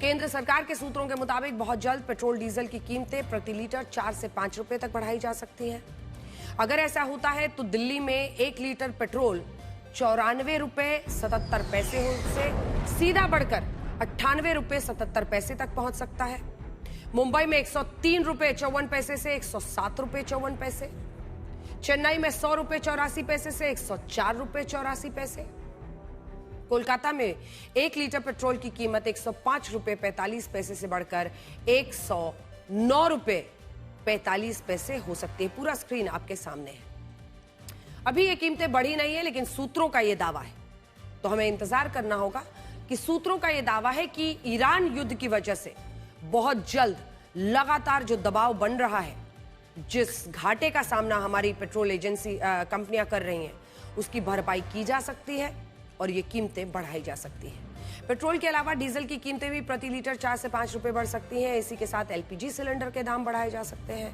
केंद्र सरकार के सूत्रों के मुताबिक बहुत जल्द पेट्रोल डीजल की कीमतें प्रति लीटर 4 से 5 रुपए तक बढ़ाई जा सकती हैं। अगर ऐसा होता है तो दिल्ली में 1 लीटर पेट्रोल 94 रुपए 77 पैसे से सीधा बढ़कर 98 रुपए 77 पैसे तक पहुंच सकता है। मुंबई में 103 रुपए 54 पैसे से 107 रुपए 54 पैसे, चेन्नई में 100 रुपए 84 पैसे से 104 रुपए 84 पैसे, कोलकाता में 1 लीटर पेट्रोल की कीमत 105 रुपए 45 पैसे से बढ़कर 109 रुपए 45 पैसे हो सकती है। पूरा स्क्रीन आपके सामने है। अभी ये कीमतें बढ़ी नहीं है, लेकिन सूत्रों का ये दावा है, तो हमें इंतजार करना होगा कि सूत्रों का ये दावा है कि ईरान युद्ध की वजह से बहुत जल्द लगातार जो दबाव बन रहा है, जिस घाटे का सामना हमारी पेट्रोल एजेंसी कंपनियां कर रही हैं, उसकी भरपाई की जा सकती है और ये कीमतें बढ़ाई जा सकती हैं। पेट्रोल के अलावा डीजल की कीमतें भी प्रति लीटर 4 से 5 रुपए बढ़ सकती हैं। इसी के साथ एलपीजी सिलेंडर के दाम बढ़ाए जा सकते हैं।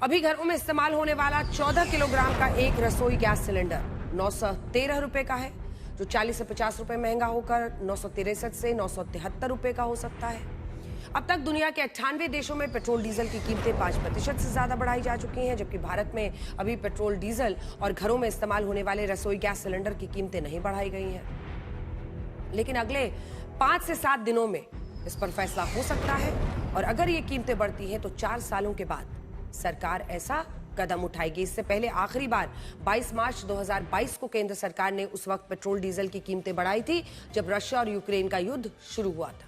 अभी घरों में इस्तेमाल होने वाला 14 किलोग्राम का एक रसोई गैस सिलेंडर 913 रुपए का है, जो 40 से 50 रुपए महंगा होकर 963 से 973 रुपए का हो सकता है। अब तक दुनिया के 98 देशों में पेट्रोल डीजल की कीमतें 5% से ज्यादा बढ़ाई जा चुकी हैं, जबकि भारत में अभी पेट्रोल डीजल और घरों में इस्तेमाल होने वाले रसोई गैस सिलेंडर की कीमतें नहीं बढ़ाई गई हैं। लेकिन अगले 5 से 7 दिनों में इस पर फैसला हो सकता है, और अगर ये कीमतें बढ़ती हैं तो 4 सालों के बाद सरकार ऐसा कदम उठाएगी। इससे पहले आखिरी बार 22 मार्च 2022 को केंद्र सरकार ने उस वक्त पेट्रोल डीजल की कीमतें बढ़ाई थी, जब रशिया और यूक्रेन का युद्ध शुरू हुआ था।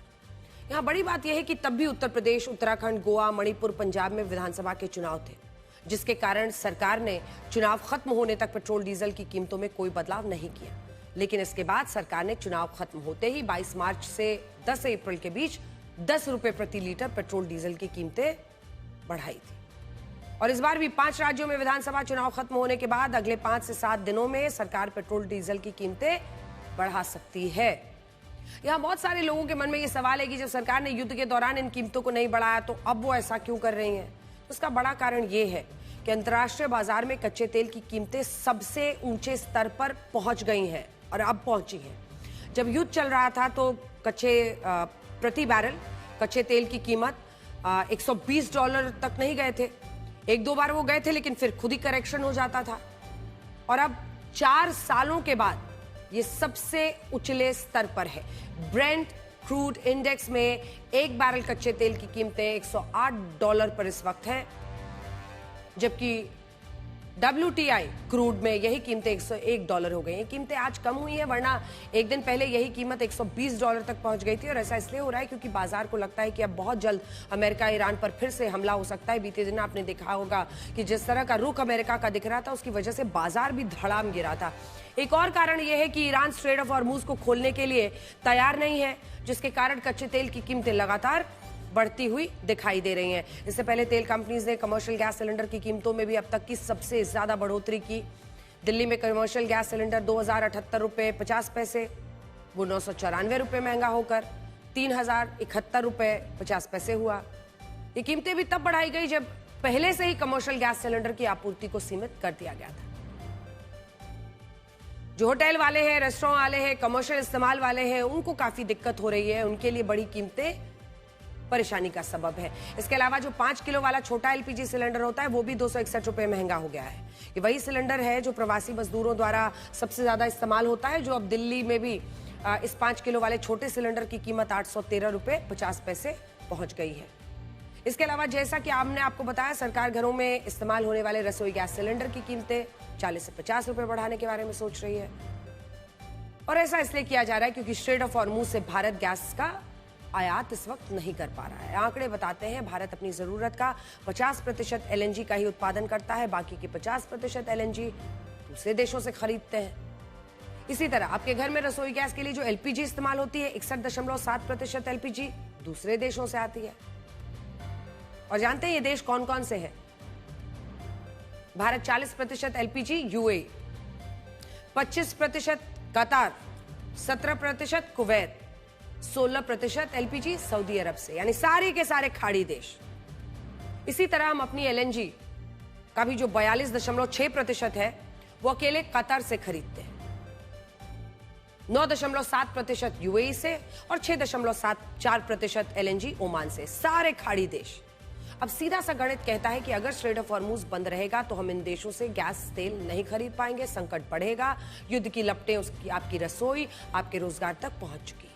यहाँ बड़ी बात यह है कि तब भी उत्तर प्रदेश, उत्तराखंड, गोवा, मणिपुर, पंजाब में विधानसभा के चुनाव थे, जिसके कारण सरकार ने चुनाव खत्म होने तक पेट्रोल डीजल की कीमतों में कोई बदलाव नहीं किया। लेकिन इसके बाद सरकार ने चुनाव खत्म होते ही 22 मार्च से 10 अप्रैल के बीच 10 रुपए प्रति लीटर पेट्रोल डीजल की कीमतें बढ़ाई थी। और इस बार भी 5 राज्यों में विधानसभा चुनाव खत्म होने के बाद अगले 5 से 7 दिनों में सरकार पेट्रोल डीजल की कीमतें बढ़ा सकती है। यहाँ बहुत सारे लोगों के मन में ये सवाल है कि जब सरकार ने युद्ध के दौरान इन कीमतों को नहीं बढ़ाया तो अब वो ऐसा क्यों कर रही हैं? तो उसका बड़ा कारण ये है कि अंतर्राष्ट्रीय बाजार में कच्चे तेल की कीमतें सबसे ऊंचे स्तर पर पहुंच गई हैं और अब पहुंची हैं। जब युद्ध चल रहा था तो प्रति बैरल कच्चे तेल की कीमत $120 तक नहीं गए थे। 1-2 बार वो गए थे, लेकिन फिर खुद ही करेक्शन हो जाता था। और अब 4 सालों के बाद ये सबसे उचले स्तर पर है। ब्रेंट क्रूड इंडेक्स में 1 बैरल कच्चे तेल की कीमतें $108 पर इस वक्त है, जबकि WTI क्रूड में यही कीमतें $101 हो गई हैं। कीमतें आज कम हुई हैं, वरना एक दिन पहले यही कीमत $120 तक पहुंच गई थी। और ऐसा इसलिए हो रहा है क्योंकि बाजार को लगता है कि अब बहुत जल्द अमेरिका ईरान पर फिर से हमला हो सकता है। बीते दिन आपने देखा होगा कि जिस तरह का रुख अमेरिका का दिख रहा था, उसकी वजह से बाजार भी धड़ाम गिरा था। एक और कारण यह है कि ईरान स्ट्रेट ऑफ हॉर्मुज को खोलने के लिए तैयार नहीं है, जिसके कारण कच्चे तेल की कीमतें लगातार बढ़ती हुई दिखाई दे रही हैं। इससे पहले तेल कंपनीज ने कमर्शियल गैस सिलेंडर की कीमतों में भी अब तक की सबसे ज्यादा बढ़ोतरी की। दिल्ली में कमर्शियल गैस सिलेंडर 2078 रुपए 50 पैसे, वो 994 रुपए महंगा होकर 3071 रुपए 50 पैसे हुआ। ये कीमतें भी तब बढ़ाई गई जब पहले से ही कमर्शियल गैस सिलेंडर की आपूर्ति को सीमित कर दिया गया था। जो होटल वाले हैं, रेस्टोरेंट वाले हैं, कमर्शियल इस्तेमाल वाले हैं, उनको काफी दिक्कत हो रही है। उनके लिए बड़ी कीमतें परेशानी का सबब है। इसके अलावा जो 5 किलो वाला छोटा एलपीजी सिलेंडर होता है, वो भी 261 रुपए महंगा हो गया है। ये वही सिलेंडर है जो प्रवासी मजदूरों द्वारा सबसे ज्यादा इस्तेमाल होता है, जो अब दिल्ली में भी इस 5 किलो वाले छोटे सिलेंडर की कीमत 813 रुपए 50 पैसे पहुंच गई है। इसके अलावा जैसा कि हमने आपको बताया, सरकार घरों में इस्तेमाल होने वाले रसोई गैस सिलेंडर की कीमतें 40 से 50 रुपए बढ़ाने के बारे में सोच रही है। और ऐसा इसलिए किया जा रहा है क्योंकि स्ट्रेट ऑफ हॉर्मुज से भारत गैस का आयात इस वक्त नहीं कर पा रहा है। आंकड़े बताते हैं भारत अपनी जरूरत का 50% एलएनजी का ही उत्पादन करता है, बाकी की 50% एलएनजी दूसरे देशों से खरीदते हैं। इसी तरह आपके घर में रसोई गैस के लिए जो एलपीजी इस्तेमाल होती है, 61.7% एलपीजी दूसरे देशों से आती है। और जानते हैं ये देश कौन कौन से हैं? भारत 40% एलपीजी यूएई, 25% कतार, 17% कुवैत, 16% एलपीजी सऊदी अरब से, यानी सारे के सारे खाड़ी देश। इसी तरह हम अपनी एलएनजी का भी जो 42.6% है, वो अकेले कतार से खरीदते हैं। 9.7% यूएई से और 6.74% एलएनजी ओमान से। सारे खाड़ी देश। अब सीधा सा गणित कहता है कि अगर स्ट्रेट ऑफ हॉर्मूज बंद रहेगा तो हम इन देशों से गैस तेल नहीं खरीद पाएंगे, संकट बढ़ेगा, युद्ध की लपटें उसकी आपकी रसोई, आपके रोजगार तक पहुंच चुकी है।